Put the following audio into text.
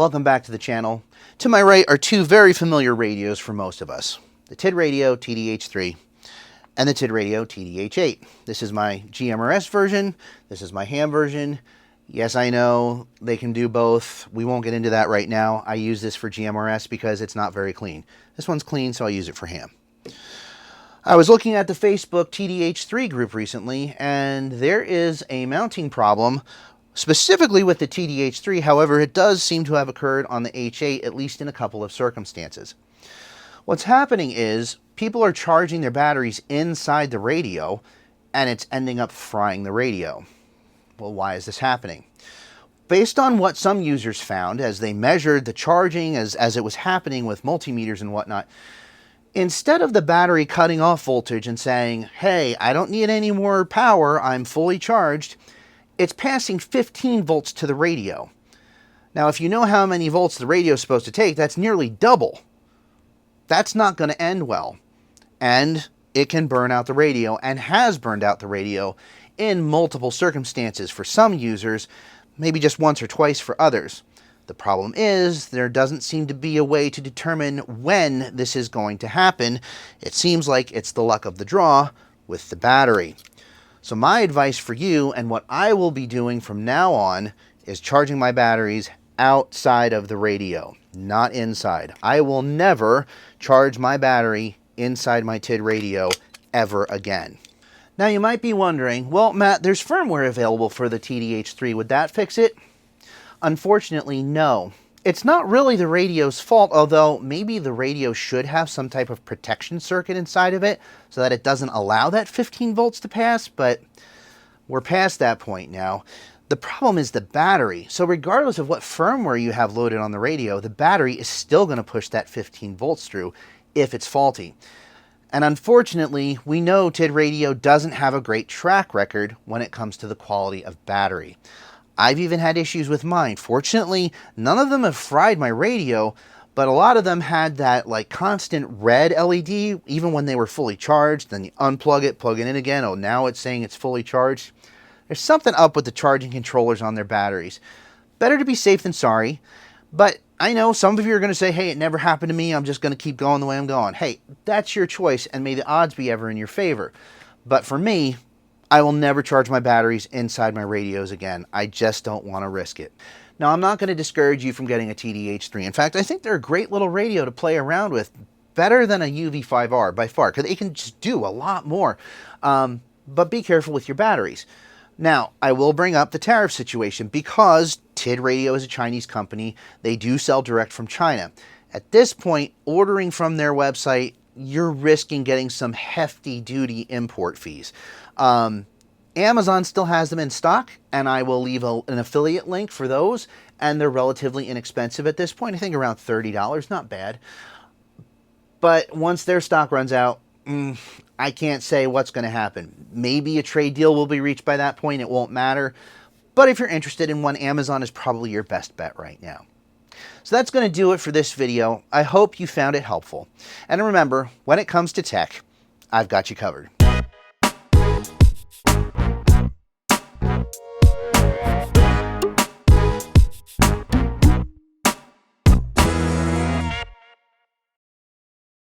Welcome back to the channel. To my right are two very familiar radios for most of us. The Tidradio TD-H3 and the Tidradio TD-H8. This is my GMRS version. This is my ham version. Yes, I know they can do both. We won't get into that right now. I use this for GMRS because it's not very clean. This one's clean, so I'll use it for ham. I was looking at the Facebook TD-H3 group recently, and there is a mounting problem specifically with the TD-H3. However, it does seem to have occurred on the H8, at least in a couple of circumstances. What's happening is people are charging their batteries inside the radio, and it's ending up frying the radio. Well, why is this happening? Based on what some users found as they measured the charging as it was happening with multimeters and whatnot, instead of the battery cutting off voltage and saying, hey, I don't need any more power, I'm fully charged, it's passing 15 volts to the radio. Now, if you know how many volts the radio is supposed to take, that's nearly double. That's not going to end well. And it can burn out the radio, and has burned out the radio in multiple circumstances for some users, maybe just once or twice for others. The problem is there doesn't seem to be a way to determine when this is going to happen. It seems like it's the luck of the draw with the battery. So my advice for you, and what I will be doing from now on, is charging my batteries outside of the radio, not inside. I will never charge my battery inside my Tid-Radio ever again. Now you might be wondering, well, Matt, there's firmware available for the TD-H3. Would that fix it? Unfortunately, no. It's not really the radio's fault, although maybe the radio should have some type of protection circuit inside of it so that it doesn't allow that 15 volts to pass, but we're past that point now. The problem is the battery. So regardless of what firmware you have loaded on the radio, the battery is still going to push that 15 volts through if it's faulty. And unfortunately, we know Tid-Radio doesn't have a great track record when it comes to the quality of battery. I've even had issues with mine. Fortunately, none of them have fried my radio, but a lot of them had that like constant red LED even when they were fully charged. Then you unplug it, plug it in again. Oh, now it's saying it's fully charged. There's something up with the charging controllers on their batteries. Better to be safe than sorry. But I know some of you are going to say, hey, it never happened to me. I'm just going to keep going the way I'm going. Hey, that's your choice, and may the odds be ever in your favor. But for me, I will never charge my batteries inside my radios again. I just don't want to risk it. Now, I'm not going to discourage you from getting a TD-H3. In fact, I think they're a great little radio to play around with. Better than a UV5R by far, because it can just do a lot more. But be careful with your batteries. Now, I will bring up the tariff situation because Tid-Radio is a Chinese company. They do sell direct from China. At this point, ordering from their website, you're risking getting some hefty duty import fees. Amazon still has them in stock, and I will leave an affiliate link for those, and they're relatively inexpensive at this point. I think around $30, not bad. But once their stock runs out, I can't say what's going to happen. Maybe a trade deal will be reached by that point. It won't matter. But if you're interested in one, Amazon is probably your best bet right now. So that's going to do it for this video. I hope you found it helpful. And remember, when it comes to tech, I've got you covered.